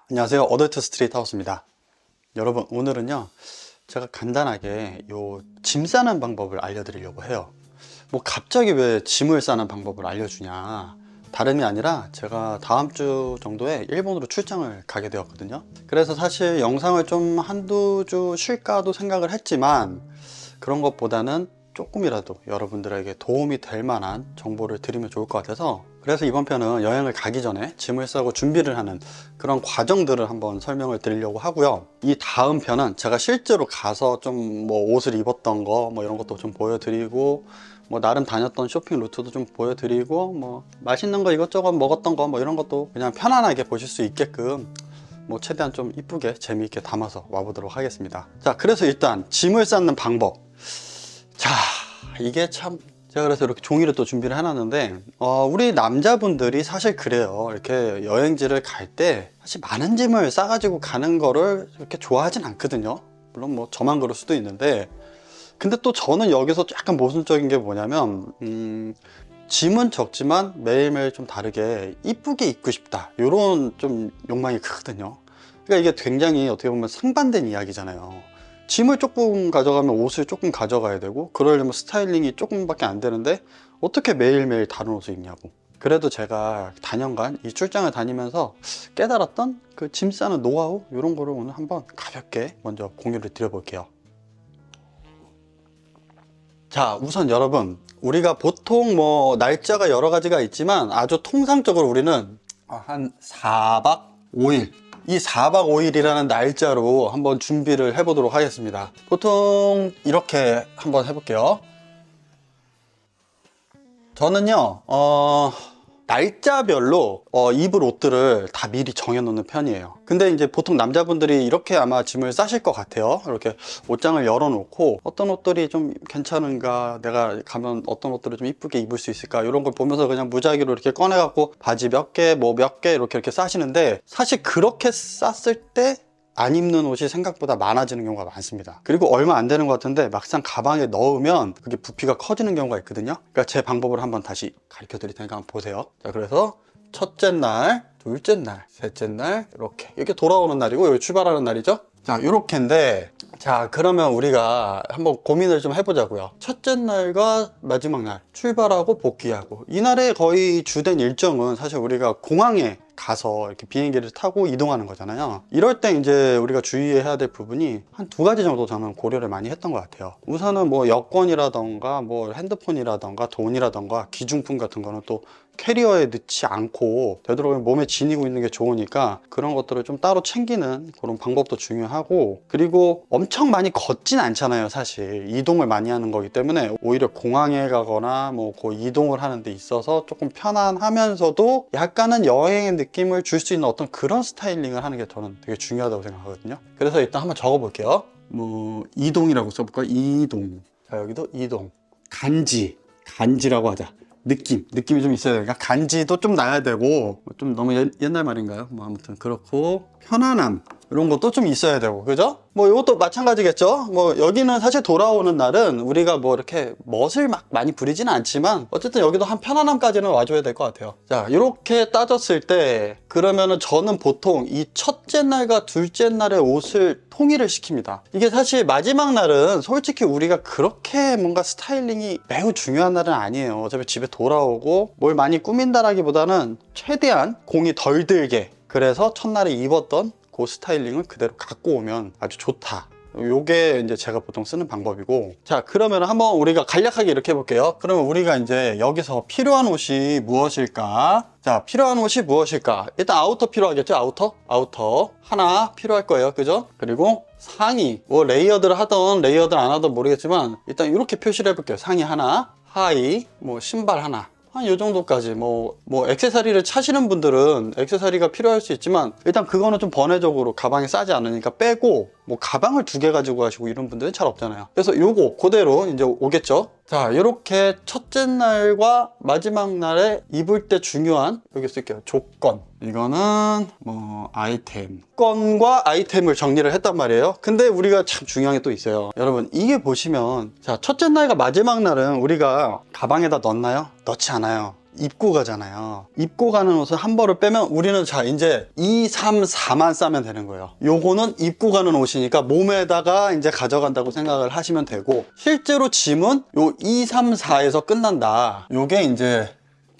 안녕하세요. 어덜트 스트리트 하우스입니다. 여러분, 오늘은요 제가 간단하게 짐 싸는 방법을 알려드리려고 해요. 뭐 갑자기 왜 짐을 싸는 방법을 알려주냐, 다름이 아니라 제가 다음 주 정도에 일본으로 출장을 가게 되었거든요. 그래서 사실 영상을 좀 한두 주 쉴까도 생각을 했지만, 그런 것보다는 조금이라도 여러분들에게 도움이 될 만한 정보를 드리면 좋을 것 같아서, 그래서 이번 편은 여행을 가기 전에 짐을 싸고 준비를 하는 그런 과정들을 한번 설명을 드리려고 하고요. 이 다음 편은 제가 실제로 가서 좀 뭐 옷을 입었던 거 뭐 이런 것도 좀 보여드리고, 뭐 나름 다녔던 쇼핑 루트도 좀 보여드리고, 뭐 맛있는 거 이것저것 먹었던 거 뭐 이런 것도 그냥 편안하게 보실 수 있게끔 뭐 최대한 좀 이쁘게 재미있게 담아서 와보도록 하겠습니다. 자, 그래서 일단 짐을 싸는 방법. 자, 이게 참, 제가 그래서 이렇게 종이를 또 준비를 해놨는데, 우리 남자분들이 사실 그래요. 이렇게 여행지를 갈 때 사실 많은 짐을 싸가지고 가는 거를 이렇게 좋아하진 않거든요. 물론 뭐 저만 그럴 수도 있는데, 근데 또 저는 여기서 약간 모순적인 게 뭐냐면, 짐은 적지만 매일매일 좀 다르게 이쁘게 입고 싶다, 요런 좀 욕망이 크거든요. 그러니까 이게 굉장히 어떻게 보면 상반된 이야기잖아요. 짐을 조금 가져가면 옷을 조금 가져가야 되고, 그러려면 스타일링이 조금밖에 안 되는데 어떻게 매일매일 다른 옷을 입냐고. 그래도 제가 다년간 이 출장을 다니면서 깨달았던 그 짐 싸는 노하우, 이런 거를 오늘 한번 가볍게 먼저 공유를 드려볼게요. 자, 우선 여러분, 우리가 보통 뭐 날짜가 여러 가지가 있지만 아주 통상적으로 우리는 한 4박 5일, 이 4박 5일이라는 날짜로 한번 준비를 해보도록 하겠습니다. 보통 이렇게 한번 해볼게요. 저는요 날짜별로 입을 옷들을 다 미리 정해 놓는 편이에요. 근데 이제 보통 남자분들이 이렇게 아마 짐을 싸실 것 같아요. 이렇게 옷장을 열어 놓고 어떤 옷들이 좀 괜찮은가, 내가 가면 어떤 옷들을 좀 이쁘게 입을 수 있을까, 이런 걸 보면서 그냥 무작위로 이렇게 꺼내 갖고 바지 몇 개, 뭐 몇 개 이렇게 싸시는데, 사실 그렇게 쌌을 때 안 입는 옷이 생각보다 많아지는 경우가 많습니다. 그리고 얼마 안 되는 것 같은데 막상 가방에 넣으면 그게 부피가 커지는 경우가 있거든요. 그러니까 제 방법을 한번 다시 가르쳐 드릴 테니까 한번 보세요. 자, 그래서 첫째 날, 둘째 날, 셋째 날, 이렇게 돌아오는 날이고, 여기 출발하는 날이죠. 자, 요렇게인데, 자, 그러면 우리가 한번 고민을 좀 해보자고요. 첫째 날과 마지막 날, 출발하고 복귀하고, 이날의 거의 주된 일정은 사실 우리가 공항에 가서 이렇게 비행기를 타고 이동하는 거잖아요. 이럴 때 이제 우리가 주의해야 될 부분이 한 두 가지 정도 저는 고려를 많이 했던 것 같아요. 우선은 뭐 여권이라던가 뭐 핸드폰이라던가 돈이라던가 기중품 같은 거는 또 캐리어에 넣지 않고 되도록이면 몸에 지니고 있는 게 좋으니까 그런 것들을 좀 따로 챙기는 그런 방법도 중요하고, 그리고 엄청 많이 걷진 않잖아요. 사실 이동을 많이 하는 거기 때문에 오히려 공항에 가거나 뭐 그 이동을 하는 데 있어서 조금 편안하면서도 약간은 여행의 느낌을 줄 수 있는 어떤 그런 스타일링을 하는 게 저는 되게 중요하다고 생각하거든요. 그래서 일단 한번 적어 볼게요. 뭐 이동이라고 써볼까요? 이동. 자, 여기도 이동. 간지라고 하자. 느낌이 좀 있어야 되니까 간지도 좀 나야 되고, 좀 너무 옛날 말인가요? 뭐 아무튼 그렇고, 편안함 이런 것도 좀 있어야 되고, 그죠? 뭐 이것도 마찬가지겠죠. 뭐 여기는 사실 돌아오는 날은 우리가 뭐 이렇게 멋을 막 많이 부리지는 않지만 어쨌든 여기도 한 편안함까지는 와줘야 될 것 같아요. 자, 이렇게 따졌을 때 그러면은 저는 보통 이 첫째 날과 둘째 날의 옷을 통일을 시킵니다. 이게 사실 마지막 날은 솔직히 우리가 그렇게 뭔가 스타일링이 매우 중요한 날은 아니에요. 어차피 집에 돌아오고 뭘 많이 꾸민다라기보다는 최대한 공이 덜 들게, 그래서 첫날에 입었던 그 스타일링을 그대로 갖고 오면 아주 좋다. 요게 이제 제가 보통 쓰는 방법이고. 자, 그러면 한번 우리가 간략하게 이렇게 해볼게요. 그러면 우리가 이제 여기서 필요한 옷이 무엇일까? 자, 필요한 옷이 무엇일까? 일단 아우터 필요하겠죠? 아우터 하나 필요할 거예요. 그죠? 그리고 상의, 뭐 레이어드를 하던 레이어드를 안 하던 모르겠지만 일단 이렇게 표시를 해볼게요. 상의 하나, 하의, 뭐 신발 하나. 한 요 정도까지. 뭐 액세서리를 차시는 분들은 액세서리가 필요할 수 있지만 일단 그거는 좀 번외적으로 가방에 싸지 않으니까 빼고, 뭐 가방을 2개 가지고 가시고 이런 분들은 잘 없잖아요. 그래서 요거 그대로 이제 오겠죠. 자, 이렇게 첫째 날과 마지막 날에 입을 때 중요한, 여기 쓸게요, 조건. 이거는 뭐 아이템, 조건과 아이템을 정리를 했단 말이에요. 근데 우리가 참 중요한 게 또 있어요. 여러분, 이게 보시면, 자, 첫째 날과 마지막 날은 우리가 가방에다 넣나요? 넣지 않아요. 입고 가잖아요. 입고 가는 옷을 한 벌을 빼면 우리는 자 이제 2, 3, 4만 싸면 되는 거예요. 요거는 입고 가는 옷이니까 몸에다가 이제 가져간다고 생각을 하시면 되고, 실제로 짐은 요 2, 3, 4에서 끝난다. 요게 이제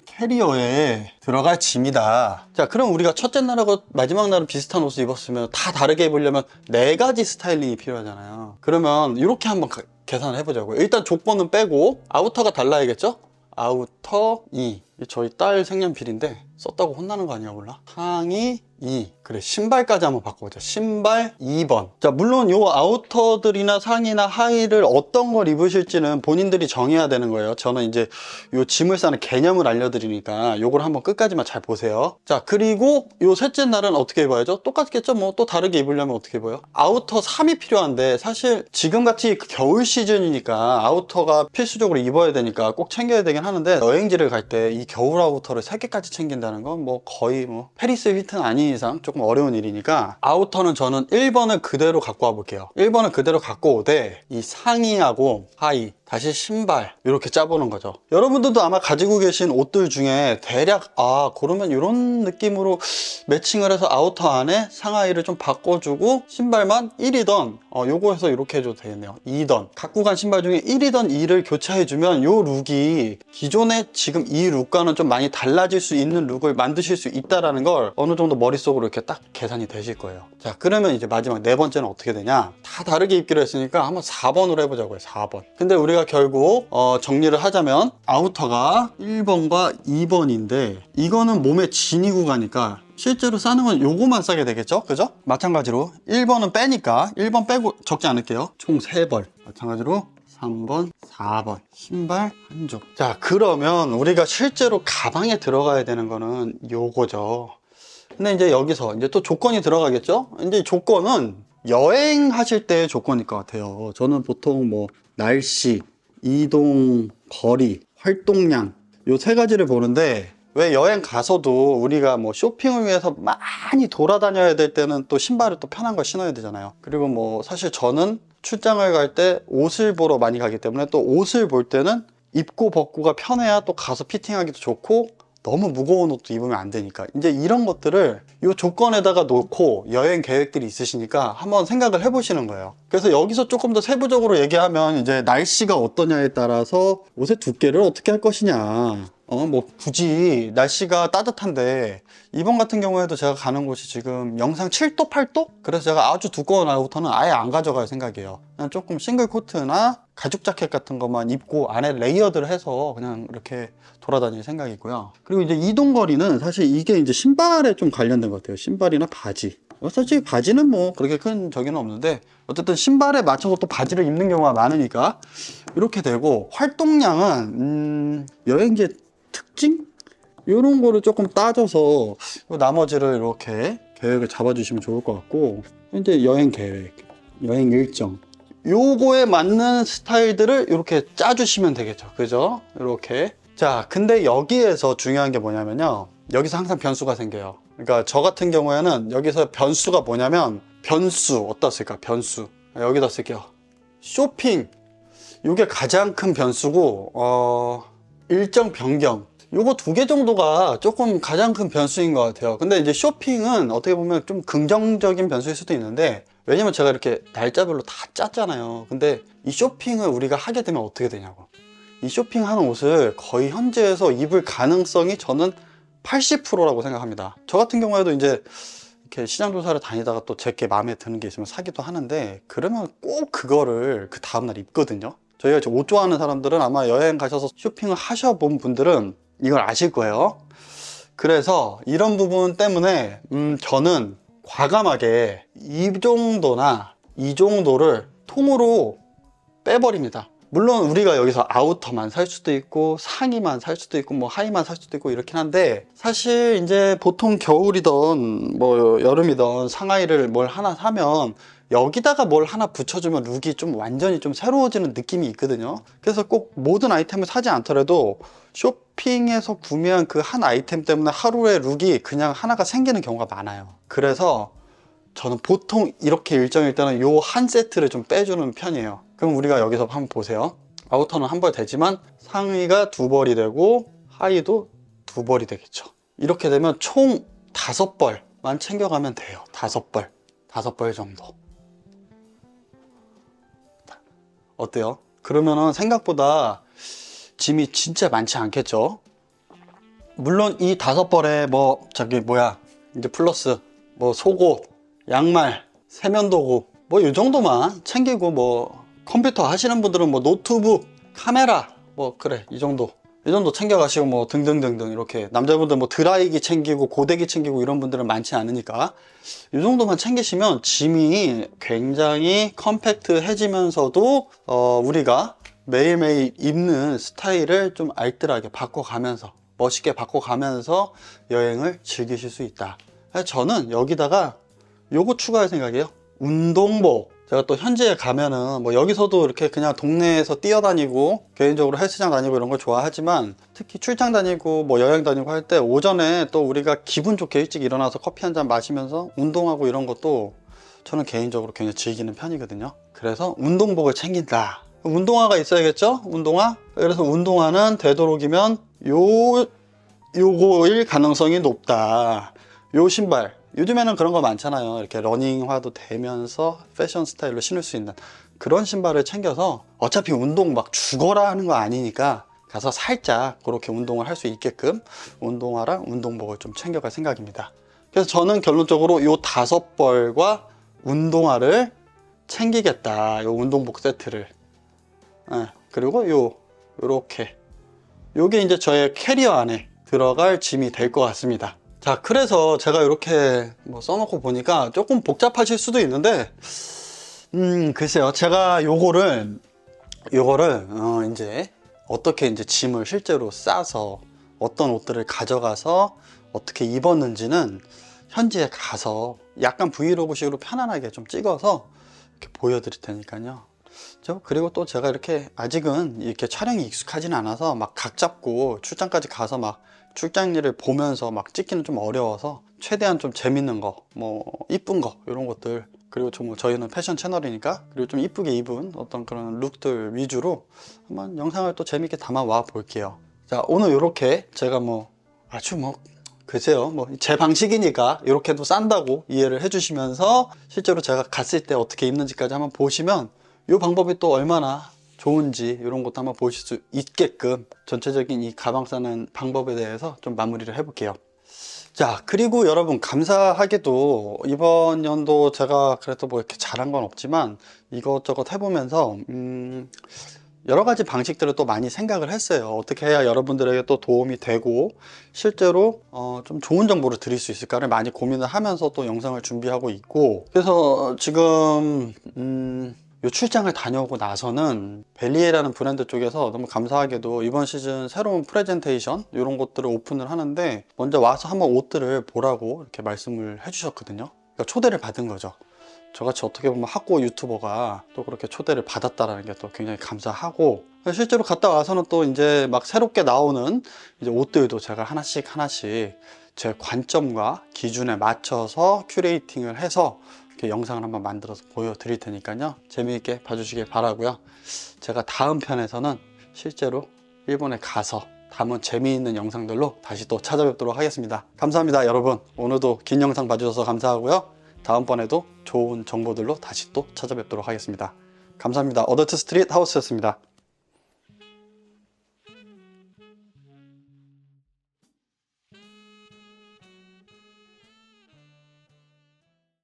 캐리어에 들어갈 짐이다. 자, 그럼 우리가 첫째 날하고 마지막 날은 비슷한 옷을 입었으면 다 다르게 입으려면 4가지 스타일링이 필요하잖아요. 그러면 이렇게 한번 계산을 해보자고요. 일단 조건은 빼고 아우터가 달라야겠죠? 아우터 2. 저희 딸 색연필인데 썼다고 혼나는 거 아니야 몰라? 상의 2. 그래, 신발까지 한번 바꿔보자. 신발 2번. 자, 물론 요 아우터들이나 상의나 하의를 어떤 걸 입으실지는 본인들이 정해야 되는 거예요. 저는 이제 요 짐을 싸는 개념을 알려드리니까 요걸 한번 끝까지만 잘 보세요. 자, 그리고 요 셋째 날은 어떻게 입어야죠? 똑같겠죠? 뭐 또 다르게 입으려면 어떻게 입어요? 아우터 3이 필요한데, 사실 지금같이 겨울 시즌이니까 아우터가 필수적으로 입어야 되니까 꼭 챙겨야 되긴 하는데, 여행지를 갈 때 이 겨울 아우터를 3개까지 챙긴다는 건 뭐 거의 뭐 페리스 힐튼 아닌 이상 조금 어려운 일이니까, 아우터는 저는 1번을 그대로 갖고 와 볼게요. 1번을 그대로 갖고 오되 이 상의하고 하의, 다시 신발 이렇게 짜보는 거죠. 여러분들도 아마 가지고 계신 옷들 중에 대략 그러면 이런 느낌으로 매칭을 해서 아우터 안에 상하의를 좀 바꿔주고 신발만 1이던 요거 해서 이렇게 해줘도 되겠네요. 2던 갖고 간 신발 중에 1이던 2를 교체해주면 요 룩이 기존의 지금 이 룩과는 좀 많이 달라질 수 있는 룩을 만드실 수 있다라는 걸 어느 정도 머릿속으로 이렇게 딱 계산이 되실 거예요. 자, 그러면 이제 마지막 4번째는 어떻게 되냐, 다 다르게 입기로 했으니까 한번 4번으로 해보자고요. 4번. 근데 우리가 결국 정리를 하자면 아우터가 1번과 2번인데 이거는 몸에 지니고 가니까 실제로 싸는 건 요거만 싸게 되겠죠? 그죠? 마찬가지로 1번은 빼니까 1번 빼고 적지 않을게요. 총 3벌. 마찬가지로 3번, 4번 신발 한 쪽. 자, 그러면 우리가 실제로 가방에 들어가야 되는 거는 요거죠. 근데 이제 여기서 이제 또 조건이 들어가겠죠? 이제 조건은 여행하실 때의 조건일 것 같아요. 저는 보통 뭐 날씨, 이동 거리, 활동량 요 3가지를 보는데, 왜 여행 가서도 우리가 뭐 쇼핑을 위해서 많이 돌아다녀야 될 때는 또 신발을 또 편한 걸 신어야 되잖아요. 그리고 뭐 사실 저는 출장을 갈 때 옷을 보러 많이 가기 때문에 또 옷을 볼 때는 입고 벗고가 편해야 또 가서 피팅하기도 좋고, 너무 무거운 옷도 입으면 안 되니까 이제 이런 것들을 이 조건에다가 놓고 여행 계획들이 있으시니까 한번 생각을 해보시는 거예요. 그래서 여기서 조금 더 세부적으로 얘기하면 이제 날씨가 어떠냐에 따라서 옷의 두께를 어떻게 할 것이냐, 뭐 굳이 날씨가 따뜻한데 이번 같은 경우에도 제가 가는 곳이 지금 영상 7도 8도? 그래서 제가 아주 두꺼운 아우터는 아예 안 가져갈 생각이에요. 그냥 조금 싱글 코트나 가죽 자켓 같은 것만 입고 안에 레이어드를 해서 그냥 이렇게 돌아다닐 생각이고요. 그리고 이제 이동 거리는 사실 이게 이제 신발에 좀 관련된 것 같아요. 신발이나 바지. 사실 바지는 뭐 그렇게 큰 저기는 없는데 어쨌든 신발에 맞춰서 또 바지를 입는 경우가 많으니까 이렇게 되고, 활동량은 여행지의 특징? 이런 거를 조금 따져서 나머지를 이렇게 계획을 잡아주시면 좋을 것 같고, 이제 여행 계획, 여행 일정 요거에 맞는 스타일들을 이렇게 짜주시면 되겠죠. 그죠? 이렇게. 자, 근데 여기에서 중요한 게 뭐냐면요, 여기서 항상 변수가 생겨요. 그러니까 저 같은 경우에는 여기서 변수가 뭐냐면, 변수 어디다 쓸까? 변수 여기다 쓸게요. 쇼핑, 이게 가장 큰 변수고, 일정 변경, 요거 2개 정도가 조금 가장 큰 변수인 것 같아요. 근데 이제 쇼핑은 어떻게 보면 좀 긍정적인 변수일 수도 있는데, 왜냐면 제가 이렇게 날짜별로 다 짰잖아요. 근데 이 쇼핑을 우리가 하게 되면 어떻게 되냐고, 이 쇼핑하는 옷을 거의 현지에서 입을 가능성이 저는 80%라고 생각합니다. 저 같은 경우에도 이제 이렇게 시장 조사를 다니다가 또 제게 마음에 드는 게 있으면 사기도 하는데, 그러면 꼭 그거를 그 다음날 입거든요. 저희가 옷 좋아하는 사람들은 아마 여행 가셔서 쇼핑을 하셔본 분들은 이걸 아실 거예요. 그래서 이런 부분 때문에 저는 과감하게 이 정도나 이 정도를 통으로 빼버립니다. 물론 우리가 여기서 아우터만 살 수도 있고 상의만 살 수도 있고 뭐 하의만 살 수도 있고 이렇긴 한데, 사실 이제 보통 겨울이던 뭐 여름이던 상하이를 뭘 하나 사면 여기다가 뭘 하나 붙여주면 룩이 좀 완전히 좀 새로워지는 느낌이 있거든요. 그래서 꼭 모든 아이템을 사지 않더라도 쇼핑에서 구매한 그 한 아이템 때문에 하루의 룩이 그냥 하나가 생기는 경우가 많아요. 그래서 저는 보통 이렇게 일정일 때는 요 한 세트를 좀 빼주는 편이에요. 그럼 우리가 여기서 한번 보세요. 아우터는 한 벌 되지만 상의가 2벌이 되고 하의도 2벌이 되겠죠. 이렇게 되면 총 5벌만 챙겨가면 돼요. 5벌 정도. 어때요? 그러면은 생각보다 짐이 진짜 많지 않겠죠? 물론 이 5벌에 뭐 이제 플러스 뭐 속옷, 양말, 세면도구 뭐 이 정도만 챙기고, 뭐 컴퓨터 하시는 분들은 뭐 노트북, 카메라 뭐 그래 이 정도 챙겨가시고, 뭐 등등등등, 이렇게 남자분들 뭐 드라이기 챙기고 고데기 챙기고 이런 분들은 많지 않으니까 이 정도만 챙기시면 짐이 굉장히 컴팩트해지면서도 우리가 매일매일 입는 스타일을 좀 알뜰하게 바꿔가면서, 멋있게 바꿔가면서 여행을 즐기실 수 있다. 저는 여기다가 요거 추가할 생각이에요. 운동복. 제가 또 현지에 가면은 뭐 여기서도 이렇게 그냥 동네에서 뛰어다니고 개인적으로 헬스장 다니고 이런 걸 좋아하지만, 특히 출장 다니고 뭐 여행 다니고 할 때 오전에 또 우리가 기분 좋게 일찍 일어나서 커피 한 잔 마시면서 운동하고 이런 것도 저는 개인적으로 굉장히 즐기는 편이거든요. 그래서 운동복을 챙긴다. 운동화가 있어야겠죠? 운동화? 그래서 운동화는 되도록이면 요거일 가능성이 높다. 요 신발, 요즘에는 그런 거 많잖아요. 이렇게 러닝화도 되면서 패션 스타일로 신을 수 있는 그런 신발을 챙겨서, 어차피 운동 막 죽어라 하는 거 아니니까 가서 살짝 그렇게 운동을 할 수 있게끔 운동화랑 운동복을 좀 챙겨갈 생각입니다. 그래서 저는 결론적으로 요 5벌과 운동화를 챙기겠다. 요 운동복 세트를. 그리고 요게 이제 저의 캐리어 안에 들어갈 짐이 될 것 같습니다. 자, 그래서 제가 이렇게 뭐 써놓고 보니까 조금 복잡하실 수도 있는데, 글쎄요. 제가 요거를 이제 어떻게 이제 짐을 실제로 싸서 어떤 옷들을 가져가서 어떻게 입었는지는 현지에 가서 약간 브이로그식으로 편안하게 좀 찍어서 이렇게 보여드릴 테니까요. 그리고 또 제가 이렇게 아직은 이렇게 촬영이 익숙하진 않아서 막 각 잡고 출장까지 가서 막 출장 일을 보면서 막 찍기는 좀 어려워서, 최대한 좀 재밌는 거, 뭐 이쁜 거 이런 것들, 그리고 좀 저희는 패션 채널이니까 그리고 좀 이쁘게 입은 어떤 그런 룩들 위주로 한번 영상을 또 재밌게 담아와 볼게요. 자, 오늘 이렇게 제가 뭐 아주 글쎄요, 뭐 제 방식이니까 이렇게도 싼다고 이해를 해주시면서 실제로 제가 갔을 때 어떻게 입는지까지 한번 보시면 이 방법이 또 얼마나 좋은지 이런 것도 한번 보실 수 있게끔 전체적인 이 가방 싸는 방법에 대해서 좀 마무리를 해볼게요. 자, 그리고 여러분, 감사하게도 이번 연도 제가 그래도 뭐 이렇게 잘한 건 없지만 이것저것 해보면서 여러 가지 방식들을 또 많이 생각을 했어요. 어떻게 해야 여러분들에게 또 도움이 되고 실제로 좀 좋은 정보를 드릴 수 있을까를 많이 고민을 하면서 또 영상을 준비하고 있고, 그래서 지금 요 출장을 다녀오고 나서는 벨리에라는 브랜드 쪽에서 너무 감사하게도 이번 시즌 새로운 프레젠테이션 이런 것들을 오픈을 하는데, 먼저 와서 한번 옷들을 보라고 이렇게 말씀을 해주셨거든요. 그러니까 초대를 받은 거죠. 저같이 어떻게 보면 학고 유튜버가 또 그렇게 초대를 받았다라는 게 또 굉장히 감사하고, 실제로 갔다 와서는 또 이제 막 새롭게 나오는 이제 옷들도 제가 하나씩 제 관점과 기준에 맞춰서 큐레이팅을 해서 이렇게 영상을 한번 만들어서 보여드릴 테니까요. 재미있게 봐주시길 바라고요. 제가 다음 편에서는 실제로 일본에 가서 담은 재미있는 영상들로 다시 또 찾아뵙도록 하겠습니다. 감사합니다, 여러분. 오늘도 긴 영상 봐주셔서 감사하고요. 다음번에도 좋은 정보들로 다시 또 찾아뵙도록 하겠습니다. 감사합니다. 어덜트 스트릿 하우스였습니다.